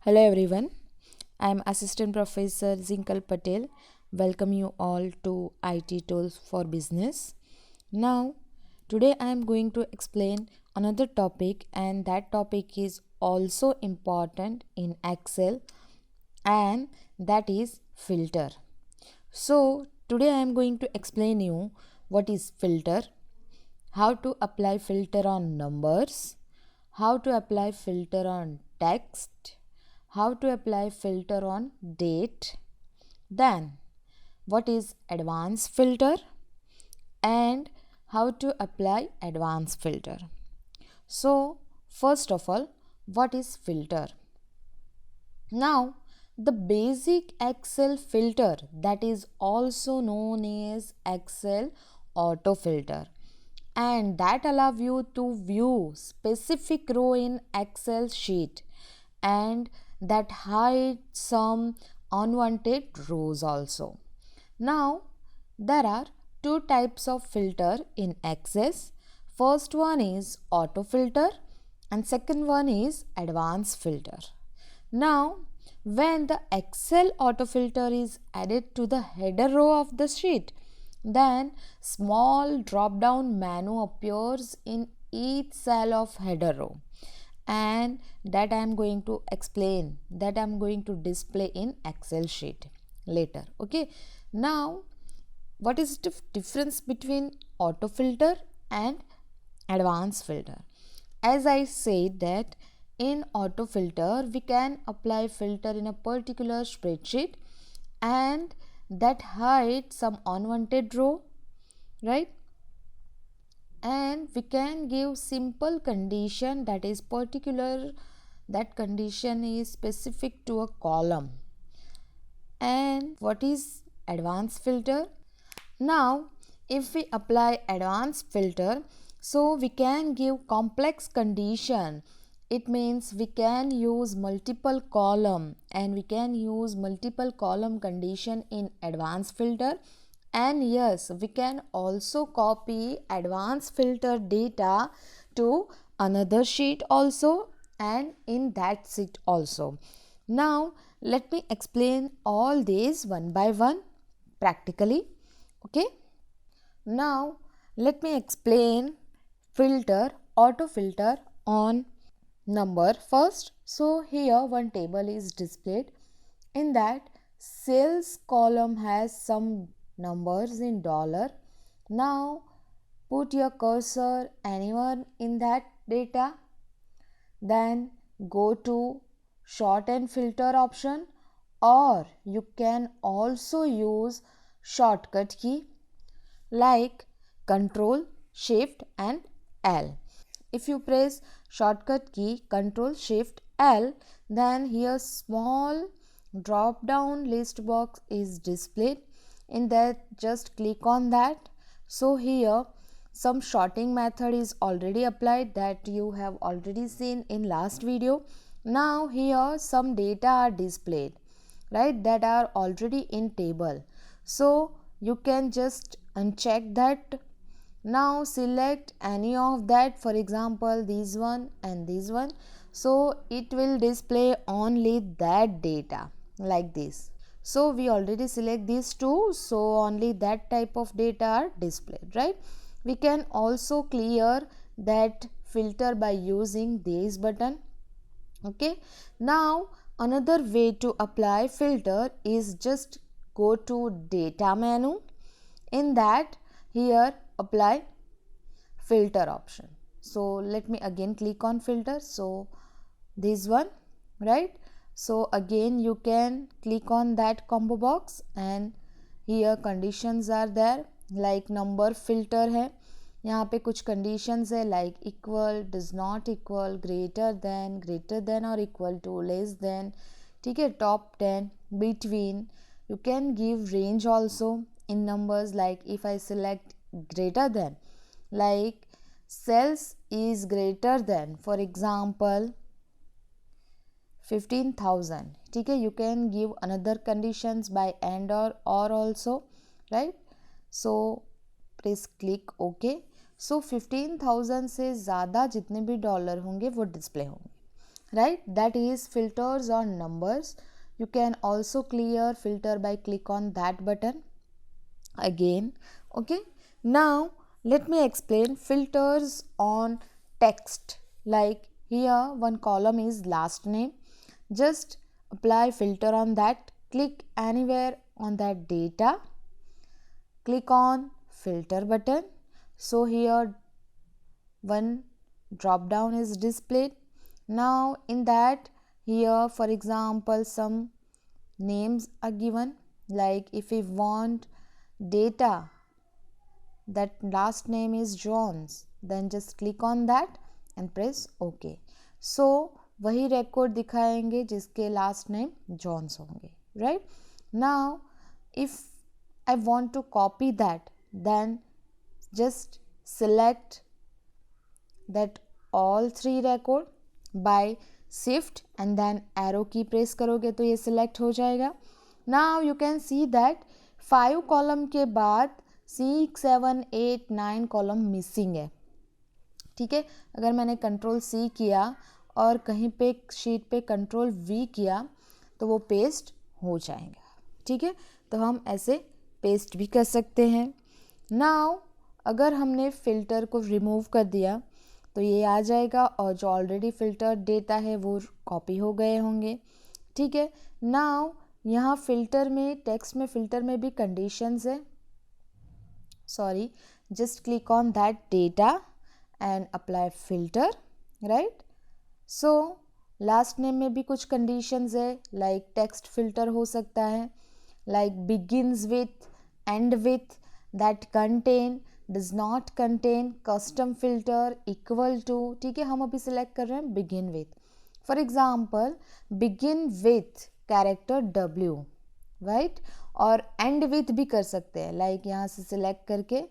Hello everyone, I am Assistant Professor Zinkal Patel. Welcome you all to IT Tools for Business. Now, today I am going to explain another topic, and that topic is also important in Excel, and that is filter. So, today I am going to explain you what is filter, how to apply filter on numbers, how to apply filter on text, how to apply filter on date, then what is advanced filter, and how to apply advanced filter. So, first of all, what is filter? Now, the basic Excel filter, that is also known as Excel auto filter, and that allow you to view specific row in Excel sheet, and that hide some unwanted rows also. Now, there are two types of filter in Access. First one is auto filter and second one is advanced filter. Now, when the Excel autofilter is added to the header row of the sheet, then small drop down menu appears in each cell of header row, and that I am going to explain, that I am going to display in Excel sheet later. Okay, now what is the difference between autofilter and advanced filter? As I said that in autofilter we can apply filter in a particular spreadsheet and that hides some unwanted row, right? And we can give simple condition that is particular, that condition is specific to a column. And what is advanced filter? Now, if we apply advanced filter, so we can give complex condition. It means we can use multiple column, and we can use multiple column condition in advanced filter. And yes, we can also copy advanced filter data to another sheet also, and in that sheet also. Now, let me explain all these one by one practically. Okay, now let me explain filter, auto filter on number first. So here one table is displayed. In that sales column has some numbers in dollar. Now put your cursor anywhere in that data, then go to shorten filter option, or you can also use shortcut key like Control Shift and L. If you press shortcut key Control Shift L, then here small drop down list box is displayed. In that just click on that. So here some sorting method is already applied that you have already seen in last video. Now here some data are displayed, right, that are already in table. So you can just uncheck that. Now select any of that, for example this one and this one, so it will display only that data like this. So we already select these two, so only that type of data are displayed, right? We can also clear that filter by using this button. Okay, now another way to apply filter is just go to data menu. In that here apply filter option. So let me again click on filter. So this one, right? So again you can click on that combo box, and here conditions are there like number filter है, यहाँ पे कुछ conditions है like equal, does not equal, greater than or equal to, less than, ठीक है, top 10, between. You can give range also in numbers, like if I select greater than, like sales is greater than, for example 15,000, ठीक है. You can give another conditions by and or also, right? So press click OK. So 15,000 से ज़्यादा जितने भी dollar होंगे वो display होंगे. right? That is filters on numbers. You can also clear filter by click on that button again. Okay, now let me explain filters on text. Like here one column is last name, just apply filter on that, click anywhere on that data, click on filter button. So here one drop down is displayed. Now in that, here for example some names are given, like if we want data that last name is Jones, then just click on that and press OK. So वही record दिखाएंगे जिसके last name Jones होंगे, right? Now if I want to copy that, then just select that all three record by shift and then arrow key press करोगे तो ये select हो जाएगा. Now you can see that 5 column के बाद 6, 7, 8, 9 column missing है. ठीक है, अगर मैंने कंट्रोल C किया और कहीं पे शीट पे कंट्रोल V किया तो वो पेस्ट हो जाएगा. ठीक है, तो हम ऐसे पेस्ट भी कर सकते हैं. नाउ अगर हमने फ़िल्टर को रिमूव कर दिया तो ये आ जाएगा और जो ऑलरेडी फ़िल्टर डेटा है वो कॉपी हो गए होंगे. ठीक है, नाउ यहाँ फ़िल्टर में टेक्स्ट में फ़िल्टर में भी कंडीशंस है. Sorry, just click on that data and apply filter, right? So last name में भी कुछ conditions है, like text filter हो सकता है, like begins with, end with, that contain, does not contain, custom filter, equal to. ठीक है, हम अभी select कर रहे हैं begin with. For example, begin with character W, right? और एंड विथ भी कर सकते हैं, लाइक यहाँ से सिलेक्ट करके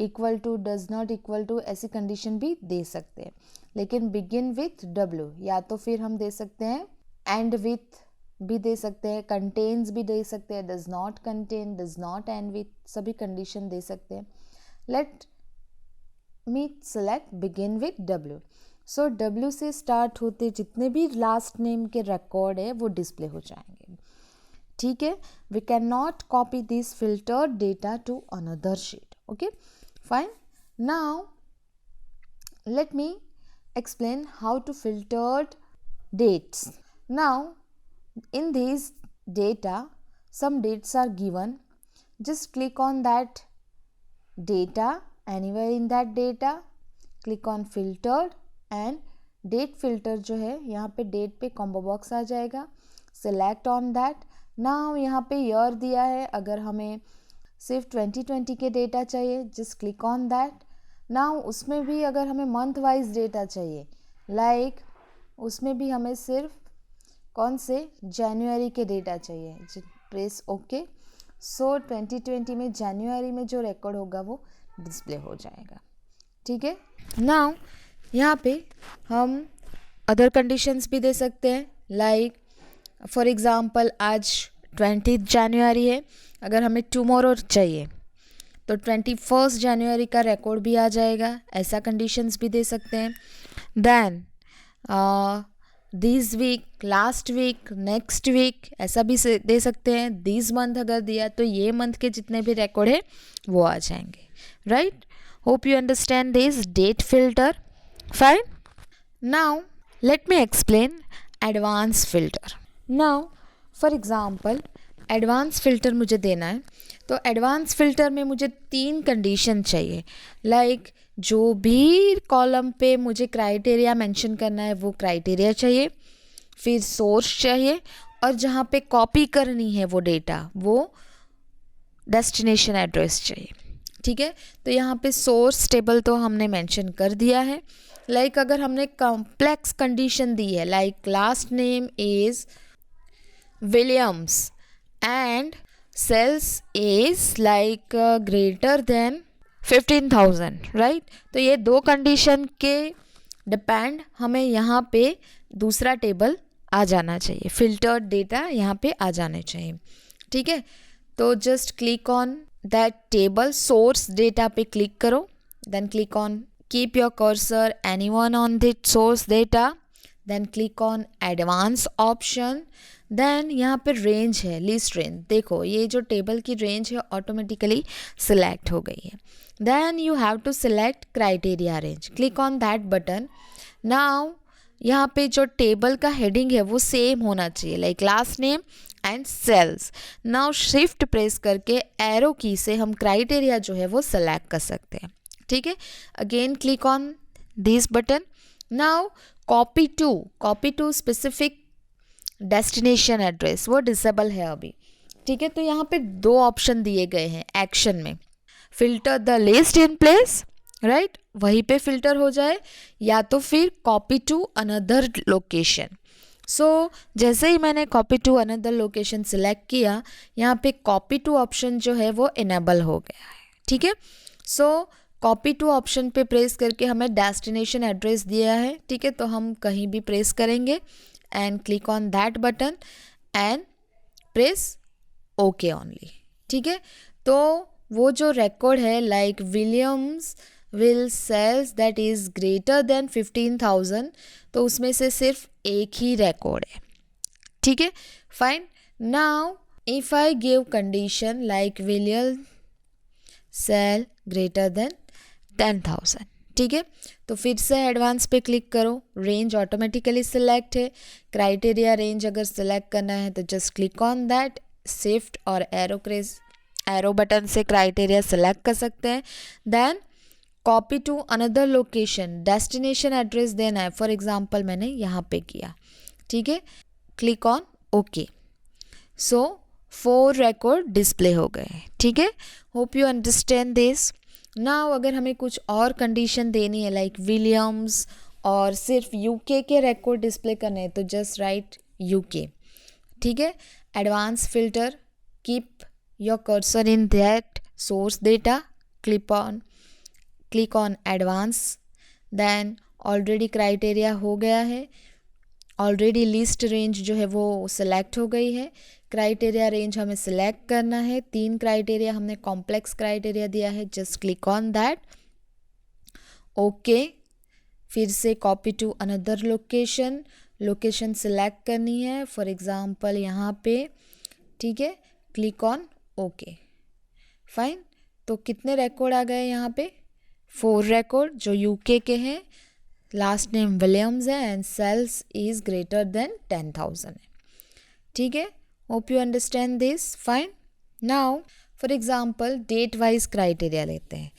equal to, does not equal to, ऐसी कंडीशन भी दे सकते हैं. लेकिन बिगिन विथ डब्ल्यू, या तो फिर हम दे सकते हैं एंड विथ भी दे सकते हैं, कंटेन्स भी दे सकते हैं, does not contain, does not and with, सभी कंडीशन दे सकते हैं. Let me select begin with W. So W से स्टार्ट होते जितने भी लास्ट नेम के रिकॉर्ड है वो डिस्प्ले हो जाएंगे. ठीक है, we cannot copy this filtered data to another sheet. Okay, fine. Now let me explain how to filter dates. Now in these data some dates are given, just click on that data, anywhere in that data, click on filtered and date filter जो है यहाँ पे date पे combo box आ जाएगा, select on that. Now यहाँ पे year दिया है, अगर हमें सिर्फ 2020 के डेटा चाहिए just click on that. Now उसमें भी अगर हमें मंथ वाइज डेटा चाहिए, लाइक उसमें भी हमें सिर्फ कौन से जनवरी के डेटा चाहिए, प्रेस ओके. सो 2020 में जनवरी में जो रिकॉर्ड होगा वो डिस्प्ले हो जाएगा. ठीक है, नाउ यहाँ पे हम अदर कंडीशंस भी दे सकते हैं, लाइक फॉर एग्ज़ाम्पल आज 20 जनवरी है, अगर हमें टुमारो चाहिए तो 21 जनवरी का रिकॉर्ड भी आ जाएगा, ऐसा कंडीशंस भी दे सकते हैं. Then this week, last week, next week, ऐसा भी दे सकते हैं. दिस मंथ अगर दिया तो ये मंथ के जितने भी रिकॉर्ड है वो आ जाएंगे, right? Hope you understand this date filter. Fine. Now let me explain advance filter. Now for example advance filter मुझे देना है, तो एडवांस फ़िल्टर में मुझे 3 कंडीशन चाहिए, लाइक जो भी कॉलम पे मुझे क्राइटेरिया मेंशन करना है वो क्राइटेरिया चाहिए, फिर सोर्स चाहिए, और जहाँ पे कॉपी करनी है वो डेटा वो डेस्टिनेशन एड्रेस चाहिए. ठीक है, तो यहाँ पे सोर्स टेबल तो हमने मेंशन कर दिया है. लाइक अगर हमने कॉम्प्लेक्स कंडीशन दी है, like last name is Williams and sales is like greater than 15,000, right? तो ये 2 कंडीशन के डिपेंड हमें यहाँ पे दूसरा टेबल आ जाना चाहिए, फिल्टर्ड डेटा यहाँ पे आ जाने चाहिए. ठीक है, तो just click on that table, source data पे क्लिक करो, then click on keep your cursor anyone on the source data, then click on advance option, then यहाँ पे रेंज है, लिस्ट रेंज, देखो ये जो टेबल की रेंज है ऑटोमेटिकली सिलेक्ट हो गई है। Then you have to select criteria range, click on that button. Now यहाँ पे जो टेबल का हेडिंग है वो सेम होना चाहिए, like last name and sales. Now shift press करके एरो की से हम क्राइटेरिया जो है वो सेलेक्ट कर सकते हैं, ठीक है। Again click on this button. Now copy to specific destination address, वो डिसेबल है अभी, ठीक है। तो यहाँ पे दो ऑप्शन दिए गए हैं एक्शन में, filter the list in place, right, वहीं पे फिल्टर हो जाए, या तो फिर copy to another location. So जैसे ही मैंने copy to another location select किया, यहाँ पे कॉपी टू ऑप्शन जो है वो इनेबल हो गया है, ठीक है। सो कॉपी टू ऑप्शन पे प्रेस करके हमें डेस्टिनेशन एड्रेस दिया है, ठीक है, तो हम कहीं भी प्रेस करेंगे and click on that button and press okay only, ठीक है। तो वो जो रिकॉर्ड है like Williams will sales that is greater than 15,000, तो उसमें से सिर्फ एक ही रिकॉर्ड है, ठीक है, fine. Now if I give condition like William sale greater than 10,000, ठीक है, तो फिर से एडवांस पे क्लिक करो, रेंज ऑटोमेटिकली सिलेक्ट है। क्राइटेरिया रेंज अगर सिलेक्ट करना है तो just click on that, shift और एरो बटन से क्राइटेरिया सिलेक्ट कर सकते हैं। Then copy to another location, destination address देना है, फॉर एग्जांपल मैंने यहाँ पे किया, ठीक है, click on okay. So 4 record display हो गए, ठीक है। Hope you understand this. Now अगर हमें कुछ और कंडीशन देनी है लाइक विलियम्स और सिर्फ यूके के रिकॉर्ड डिस्प्ले करने हैं, तो जस्ट राइट यूके, ठीक है। Advance filter, keep your cursor in that source data, click on advance, then already criteria हो गया है, ऑलरेडी लिस्ट रेंज जो है वो सिलेक्ट हो गई है। क्राइटेरिया रेंज हमें सिलेक्ट करना है, 3 क्राइटेरिया हमने कॉम्प्लेक्स क्राइटेरिया दिया है, just click on that okay. फिर से copy to another location select करनी है, फॉर एग्जांपल यहाँ पे, ठीक है, क्लिक ऑन ओके, फाइन। तो कितने रिकॉर्ड आ गए यहाँ पे? 4 रिकॉर्ड जो यूके के हैं, लास्ट नेम विलियम्स है and sales is greater than 10,000 है, ठीक है। Hope you understand this, fine. Now for example date wise criteria लेते हैं,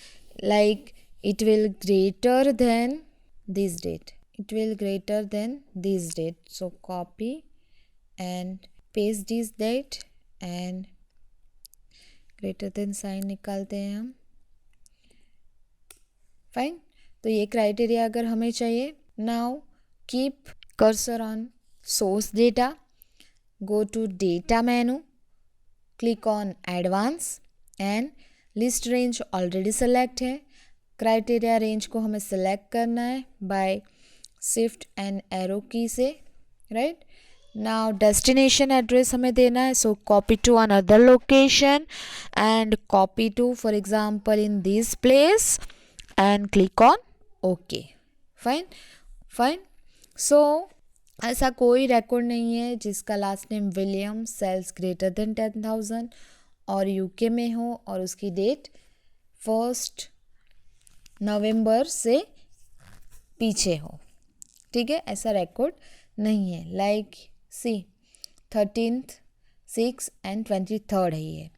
like it will greater than this date, it will greater than this date, so copy and paste this date and greater than sign निकालते हैं हम, fine. तो ये criteria अगर हमें चाहिए, now keep cursor on source data, go to data menu, click on advance and list range already select है, criteria range को हमें सेलेक्ट करना है bye shift and arrow key से, राइट। नाउ डेस्टिनेशन एड्रेस हमें देना है, so copy to another location and copy to for example in this place and click on okay, fine. So ऐसा कोई रिकॉर्ड नहीं है जिसका last name William sales greater than 10,000 और यूके में हो और उसकी डेट 1 नवंबर से पीछे हो, ठीक है, ऐसा रिकॉर्ड नहीं है। Like C 13th 6 and 23rd है ये।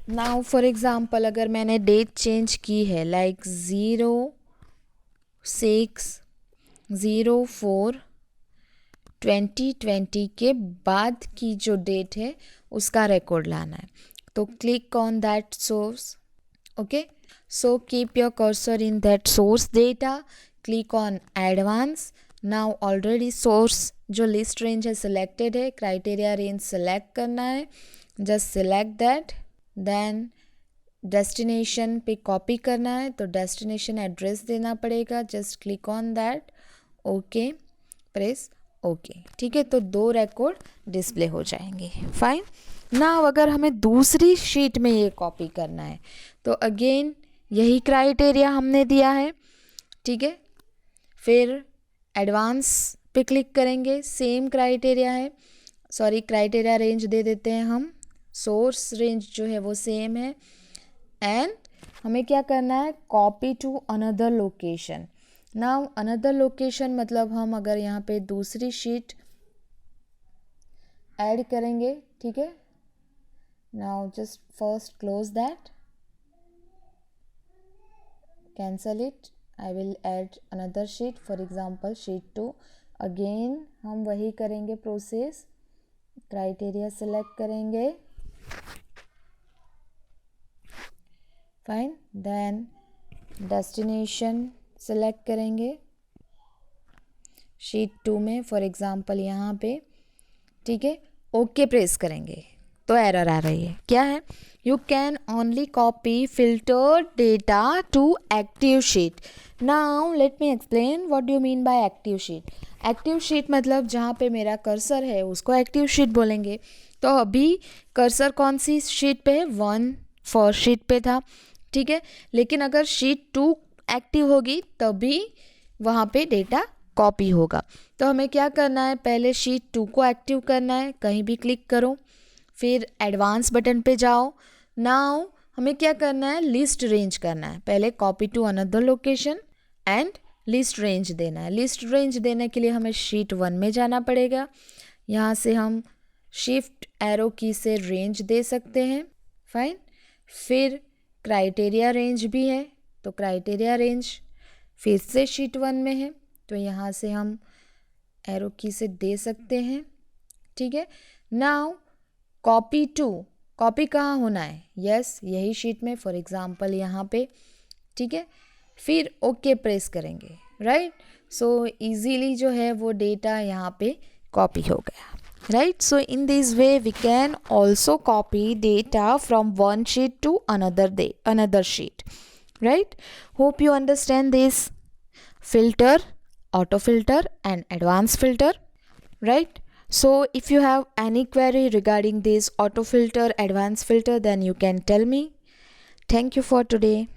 नाउ फॉर एग्जांपल अगर मैंने डेट चेंज की है लाइक 06/04/2020 के बाद की जो डेट है उसका रिकॉर्ड लाना है, तो click on that source, okay. So keep your cursor in that source data, click on advance. Now already source जो लिस्ट रेंज है सिलेक्टेड है, क्राइटेरिया रेंज सेलेक्ट करना है, just select that, then destination पे copy करना है तो destination address देना पड़ेगा, just click on that okay, press okay, ठीक है। तो 2 रिकॉर्ड डिस्प्ले हो जाएंगे, फाइन। नाउ अगर हमें दूसरी शीट में ये कॉपी करना है तो अगेन यही क्राइटेरिया हमने दिया है, ठीक है। फिर एडवांस पे क्लिक करेंगे, सेम क्राइटेरिया है, सॉरी क्राइटेरिया रेंज दे देते हैं हम, सोर्स रेंज जो है वो सेम है। एंड हमें क्या करना है, copy to another location. Now another location मतलब हम अगर यहाँ पे दूसरी शीट ऐड करेंगे, ठीक है। Now just first close that, cancel it, I will add another sheet, for example sheet 2। Again हम वही करेंगे प्रोसेस, क्राइटेरिया सेलेक्ट करेंगे, फाइन, देन डेस्टिनेशन सेलेक्ट करेंगे शीट 2 में, फॉर एग्जांपल यहाँ पे, ठीक है। ओके प्रेस करेंगे तो एरर आ रही है, क्या है, you can only copy filter data to active sheet. Now let me explain what do you mean by active sheet. Active sheet मतलब जहाँ पे मेरा कर्सर है उसको एक्टिव शीट बोलेंगे। तो अभी कर्सर कौन सी शीट पे है, 1 फर्स्ट शीट पे था, ठीक है। लेकिन अगर शीट 2 एक्टिव होगी तभी वहाँ पे डेटा कॉपी होगा। तो हमें क्या करना है, पहले शीट 2 को एक्टिव करना है, कहीं भी क्लिक करो, फिर एडवांस बटन पे जाओ। नाउ हमें क्या करना है, लिस्ट रेंज करना है, पहले copy to another location and list range देना है। लिस्ट रेंज देने के लिए हमें शीट 1 में जाना पड़ेगा, यहाँ से हम शिफ्ट एरो की से रेंज दे सकते हैं, फाइन। फिर क्राइटेरिया रेंज भी है, तो क्राइटेरिया रेंज फिर से शीट 1 में है, तो यहाँ से हम एरो की से दे सकते हैं, ठीक है। नाउ कॉपी टू, कॉपी कहाँ होना है, यस यही शीट में, फॉर एग्जांपल यहाँ पे, ठीक है। फिर ओके प्रेस करेंगे, राइट। सो इजीली जो है वो डेटा यहाँ पे कॉपी हो गया, right? So in this way we can also copy data from one sheet to another sheet, right? Hope you understand this filter, auto filter and advanced filter, right? So if you have any query regarding this auto filter, advanced filter, then you can tell me. Thank you for today.